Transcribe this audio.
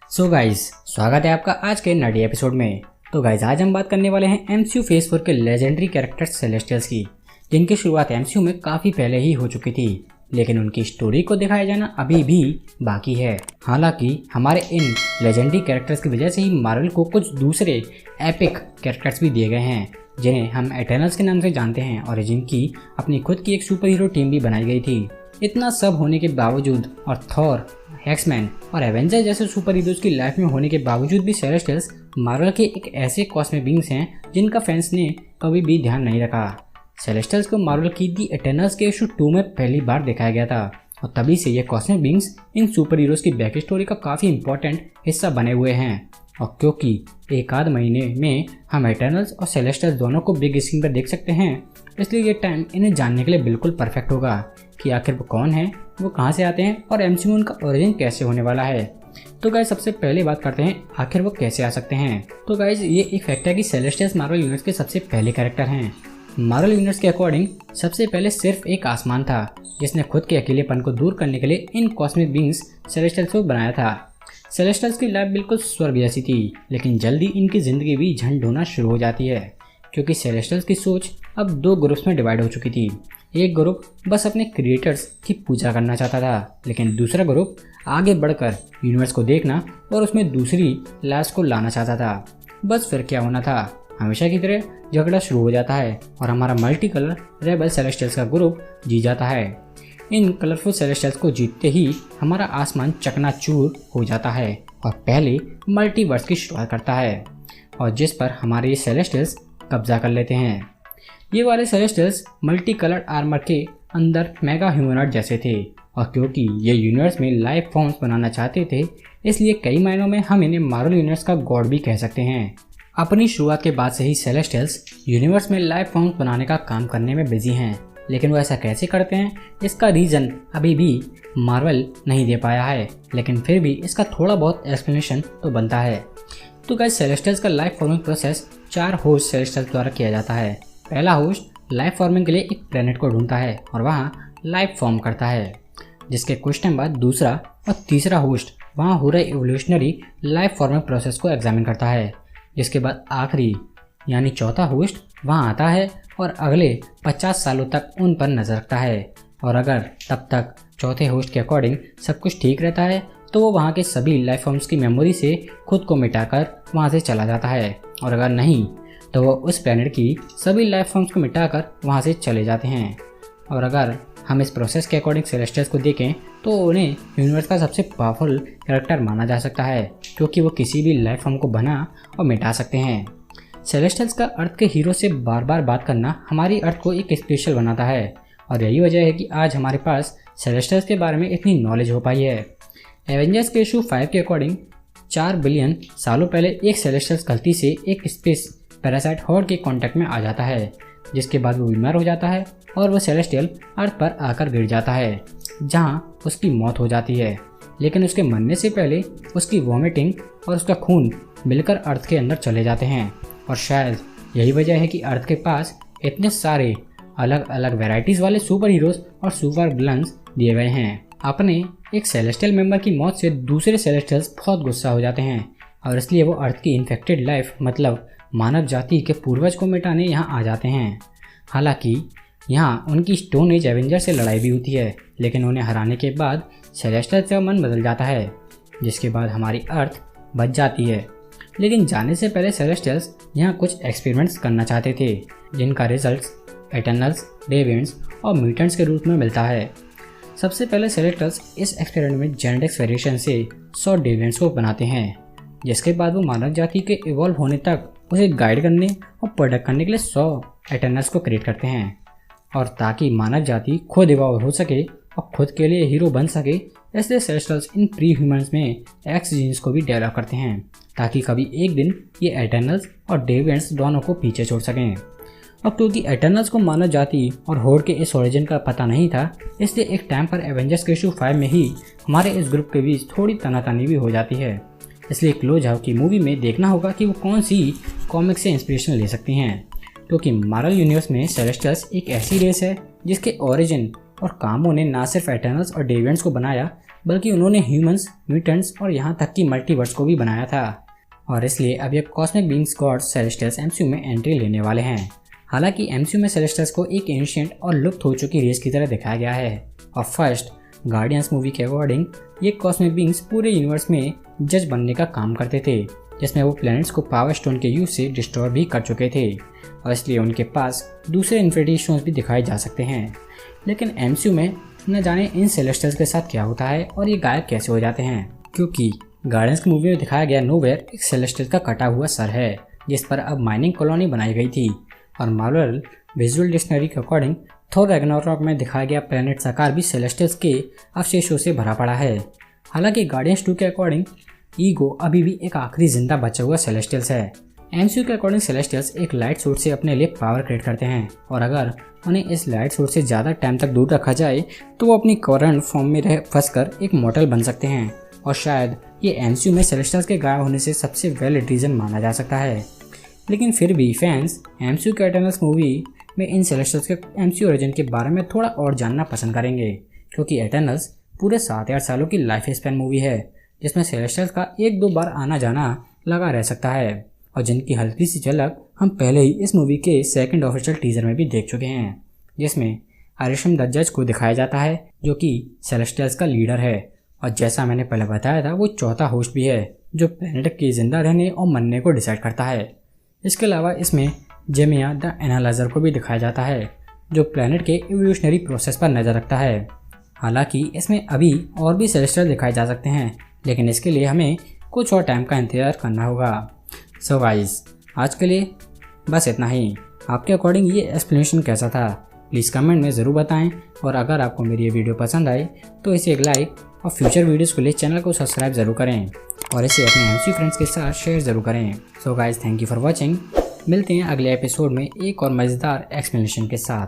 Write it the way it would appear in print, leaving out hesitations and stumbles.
So guys, स्वागत है आपका आज के नडी एपिसोड में। तो गाइज, आज हम बात करने वाले हैं एमसीयू फेज 4 के लेजेंडरी कैरेक्टर्स सेलेस्टियल्स की, जिनकी शुरुआत एमसीयू में काफ़ी पहले ही हो चुकी थी, लेकिन उनकी स्टोरी को दिखाया जाना अभी भी बाकी है। हालांकि हमारे इन लेजेंडरी कैरेक्टर्स की वजह से ही मार्वल को कुछ दूसरे एपिक कैरेक्टर्स भी दिए गए हैं, जिन्हें हम एटर्नल्स के नाम से जानते हैं और जिनकी अपनी खुद की एक सुपर हीरो टीम भी बनाई गई थी। इतना सब होने के बावजूद और थॉर, एक्समैन और एवेंजर जैसे सुपर हीरोज की लाइफ में होने के बावजूद भी सेलेस्टियल्स मार्वल के एक ऐसे कॉस्मिक बींग्स हैं जिनका फैंस ने कभी भी ध्यान नहीं रखा। सेलेस्टियल्स को मार्वल की दी एटर्नल्स के इशू 2 में पहली बार दिखाया गया था और तभी से ये cosmic beings in super heroes की बैक स्टोरी का काफ़ी इंपॉर्टेंट हिस्सा बने हुए हैं। और क्योंकि एक आध महीने में हम एटर्नल्स और सेलेस्टियल्स दोनों को बिग स्क्रीन पर देख सकते हैं, इसलिए ये टाइम इन्हें जानने के लिए बिल्कुल परफेक्ट होगा कि आखिर वो कौन है, वो कहाँ से आते हैं और एमसीयू में उनका ओरिजिन कैसे होने वाला है। तो गाइज, सबसे पहले बात करते हैं आखिर वो कैसे आ सकते हैं। तो गाइज, ये एक फैक्ट है कि सेलेस्टियल्स मार्वल यूनिवर्स के सबसे पहले कैरेक्टर हैं। मार्वल यूनिवर्स के अकॉर्डिंग सबसे पहले सिर्फ एक आसमान था जिसने खुद के अकेलेपन को दूर करने के लिए इन कॉस्मिक बींग्स सेलेस्टियल्स को बनाया था। सेलेस्टियल्स की लाइफ बिल्कुल स्वर्ग जैसी थी, लेकिन जल्दी इनकी जिंदगी भी झंड होना शुरू हो जाती है, क्योंकि सेलेस्टियल्स की सोच अब 2 ग्रुप्स में डिवाइड हो चुकी थी। एक ग्रुप बस अपने क्रिएटर्स की पूजा करना चाहता था, लेकिन दूसरा ग्रुप आगे बढ़कर यूनिवर्स को देखना और उसमें दूसरी लाइफ्स को लाना चाहता था। बस फिर क्या होना था, हमेशा की तरह झगड़ा शुरू हो जाता है और हमारा मल्टी कलर रेबल सेलेस्टियल्स का ग्रुप जीत जाता है। इन कलरफुल सेलेस्टियल्स को जीतते ही हमारा आसमान चकनाचूर हो जाता है और पहले मल्टीवर्स की शुरुआत करता है, और जिस पर हमारे ये सेलेस्टियल्स कब्जा कर लेते हैं। ये वाले सेलेस्टियल्स मल्टी कलर्ड आर्मर के अंदर मेगा ह्यूमनॉइड जैसे थे, और क्योंकि ये यूनिवर्स में लाइफ फॉर्म्स बनाना चाहते थे, इसलिए कई मायनों में हम इन्हें मार्वल यूनिवर्स का गॉड भी कह सकते हैं। अपनी शुरुआत के बाद से ही सेलेस्टियल्स यूनिवर्स में लाइफ फॉर्म्स बनाने का काम करने में बिजी हैं, लेकिन वो ऐसा कैसे करते हैं इसका रीज़न अभी भी मार्वल नहीं दे पाया है, लेकिन फिर भी इसका थोड़ा बहुत एक्सप्लेनेशन तो बनता है। तो गाइस, सेलेस्टियल्स का life forming process 4 host celestials द्वारा किया जाता है। पहला होस्ट लाइफ फॉर्मिंग के लिए एक प्लेनेट को ढूंढता है और वहाँ लाइफ फॉर्म करता है, जिसके कुछ टाइम बाद दूसरा और तीसरा होस्ट वहाँ हो रहे एवोल्यूशनरी लाइफ फॉर्मिंग प्रोसेस को एग्जामिन करता है, जिसके बाद आखिरी यानी चौथा होस्ट वहाँ आता है और अगले 50 सालों तक उन पर नजर रखता है। और अगर तब तक चौथे होस्ट के अकॉर्डिंग सब कुछ ठीक रहता है तो वो वहाँ के सभी लाइफ फॉर्म्स की मेमोरी से खुद को मिटाकर वहाँ से चला जाता है, और अगर नहीं तो वो उस प्लेनेट की सभी लाइफ फॉर्म्स को मिटाकर वहाँ से चले जाते हैं। और अगर हम इस प्रोसेस के अकॉर्डिंग सेलेस्टियल्स को देखें तो उन्हें यूनिवर्स का सबसे पावरफुल कैरेक्टर माना जा सकता है, क्योंकि वो किसी भी लाइफ फॉर्म को बना और मिटा सकते हैं। सेलेस्टियल्स का अर्थ के हीरो से बार बार बात करना हमारी अर्थ को एक स्पेशल बनाता है, और यही वजह है कि आज हमारे पास सेलेस्टियल्स के बारे में इतनी नॉलेज हो पाई है। एवेंजर्स के इशू 5 के अकॉर्डिंग 4 बिलियन सालों पहले एक सेलेस्टियल्स गलती से एक स्पेस पैरासाइट हॉर्ड के कांटेक्ट में आ जाता है, जिसके बाद वो बीमार हो जाता है और वो सेलेस्टियल अर्थ पर आकर गिर जाता है, जहां उसकी मौत हो जाती है। लेकिन उसके मरने से पहले उसकी वॉमिटिंग और उसका खून मिलकर अर्थ के अंदर चले जाते हैं, और शायद यही वजह है कि अर्थ के पास इतने सारे अलग अलग वैरायटीज़ वाले सुपर हीरोज और सुपर विलन्स दिए गए हैं। अपने एक सेलेस्टियल मेंबर की मौत से दूसरे सेलेस्टियल्स बहुत गुस्सा हो जाते हैं, और इसलिए वो अर्थ की इन्फेक्टेड लाइफ मतलब मानव जाति के पूर्वज को मिटाने यहाँ आ जाते हैं। हालांकि यहाँ उनकी स्टोन एज एवेंजर से लड़ाई भी होती है, लेकिन उन्हें हराने के बाद सेलेस्टियल्स का मन बदल जाता है, जिसके बाद हमारी अर्थ बच जाती है। लेकिन जाने से पहले सेलेस्टियल्स यहाँ कुछ एक्सपेरिमेंट्स करना चाहते थे, जिनका रिजल्ट्स एटर्नल्स, डेविएंट्स और म्यूटेंट्स के रूप में मिलता है। सबसे पहले सेलेस्टियल्स इस एक्सपेरिमेंट में जेनेटिक्स वेरिएशन से 100 डेविएंट्स को बनाते हैं, जिसके बाद वो मानव जाति के इवॉल्व होने तक उसे गाइड करने और प्रोटेक्ट करने के लिए 100 एटर्नल्स को क्रिएट करते हैं। और ताकि मानव जाति खुद इवॉल्व हो सके और खुद के लिए हीरो बन सके, इसलिए सेलेस्टियल्स इन प्री ह्यूमन्स में एक्स जीन्स को भी डेवलप करते हैं, ताकि कभी एक दिन ये एटर्नल्स और डेविएंट्स दोनों को पीछे छोड़ सकें। और क्योंकि एटर्नल्स को मानव जाति और होड के इस ओरिजिन का पता नहीं था, इसलिए एक टाइम पर एवेंजर्स के इशू 5 में ही हमारे इस ग्रुप के बीच थोड़ी तनातनी भी हो जाती है। इसलिए क्लोज हाउ की मूवी में देखना होगा कि वो कौन सी कॉमिक से इंस्पिरेशन ले सकती हैं, क्योंकि मार्वल यूनिवर्स में सेलेस्टियल्स एक ऐसी रेस है जिसके ओरिजिन और कामों ने ना सिर्फ एटर्नल्स और डेविएंट्स को बनाया, बल्कि उन्होंने ह्यूमंस, म्यूटेंट्स और यहाँ तक कि मल्टीवर्स को भी बनाया था। और इसलिए अब ये cosmic beings gods celestials MCU में एंट्री लेने वाले हैं। हालांकि एमसीयू में सेलेस्टियल्स को एक एंशिएंट और लुप्त हो चुकी रेस की तरह दिखाया गया है। और फर्स्ट गार्डियंस मूवी के अकॉर्डिंग ये कॉस्मिक बीइंग्स पूरे यूनिवर्स में जज बनने का काम करते थे, जिसमें वो प्लैनेट्स को पावर स्टोन के यूज से डिस्ट्रॉय भी कर चुके थे और इसलिए उनके पास दूसरे इन्फिनिटी स्टोन्स भी दिखाए जा सकते हैं। लेकिन एमसीयू में न जाने इन सेलेस्टियल्स के साथ क्या होता है और ये गायब कैसे हो जाते हैं, क्योंकि गार्डियंस की मूवी में दिखाया गया नोवेयर एक सेलेस्टियल का कटा हुआ सर है जिस पर अब माइनिंग कॉलोनी बनाई गई थी। और मार्वल विजुअल डिक्शनरी के अकॉर्डिंग थोर रैग्नारोक में दिखाया गया प्लैनेट आकार भी सेलेस्टियल्स के अवशेषों से भरा पड़ा है। हालांकि गार्डियंस 2 के अकॉर्डिंग ईगो अभी भी एक आखिरी जिंदा बचा हुआ सेलेस्टियल्स है। एमसीयू के अकॉर्डिंग सेलेस्टियल्स एक लाइट सोर्स से अपने लिए पावर क्रिएट करते हैं और अगर उन्हें इस लाइट सोर्स से ज़्यादा टाइम तक दूर रखा जाए तो वो अपनी करंट फॉर्म में फंसकर एक मॉर्टल बन सकते हैं। और शायद ये एमसीयू में सेलेस्टियल्स के गायब होने से सबसे वैलिड रीज़न माना जा सकता है। लेकिन फिर भी फैंस एमसीयू के एटर्नल्स मूवी में इन सेलेस्टियल्स के एमसीयू ओरिजिन के बारे में थोड़ा और जानना पसंद करेंगे, क्योंकि एटर्नल्स पूरे 7 सालों की लाइफ स्पैन मूवी है जिसमें सेलेस्टियल्स का 1-2 बार आना जाना लगा रह सकता है और जिनकी हल्की सी झलक हम पहले ही इस मूवी के सेकंड ऑफिशियल टीजर में भी देख चुके हैं, जिसमें अरिशम द जज को दिखाया जाता है जो कि सेलेस्टियल्स का लीडर है और जैसा मैंने पहले बताया था वो चौथा होस्ट भी है जो प्लैनेट के जिंदा रहने और मरने को डिसाइड करता है। इसके अलावा इसमें जेमिया द एनालाइजर को भी दिखाया जाता है जो प्लैनेट के इवोल्यूशनरी प्रोसेस पर नज़र रखता है। हालांकि इसमें अभी और भी सेलेस्टियल दिखाए जा सकते हैं, लेकिन इसके लिए हमें कुछ और टाइम का इंतजार करना होगा। सो गाइस, आज के लिए बस इतना ही। आपके अकॉर्डिंग ये एक्सप्लेनेशन कैसा था प्लीज़ कमेंट में ज़रूर बताएं और अगर आपको मेरी ये वीडियो पसंद आए तो इसे एक लाइक और फ्यूचर वीडियोस के लिए चैनल को सब्सक्राइब ज़रूर करें और इसे अपने एमसीयू फ्रेंड्स के साथ शेयर ज़रूर करें। So guys, thank you for watching. मिलते हैं अगले एपिसोड में एक और मज़ेदार एक्सप्लेनेशन के साथ।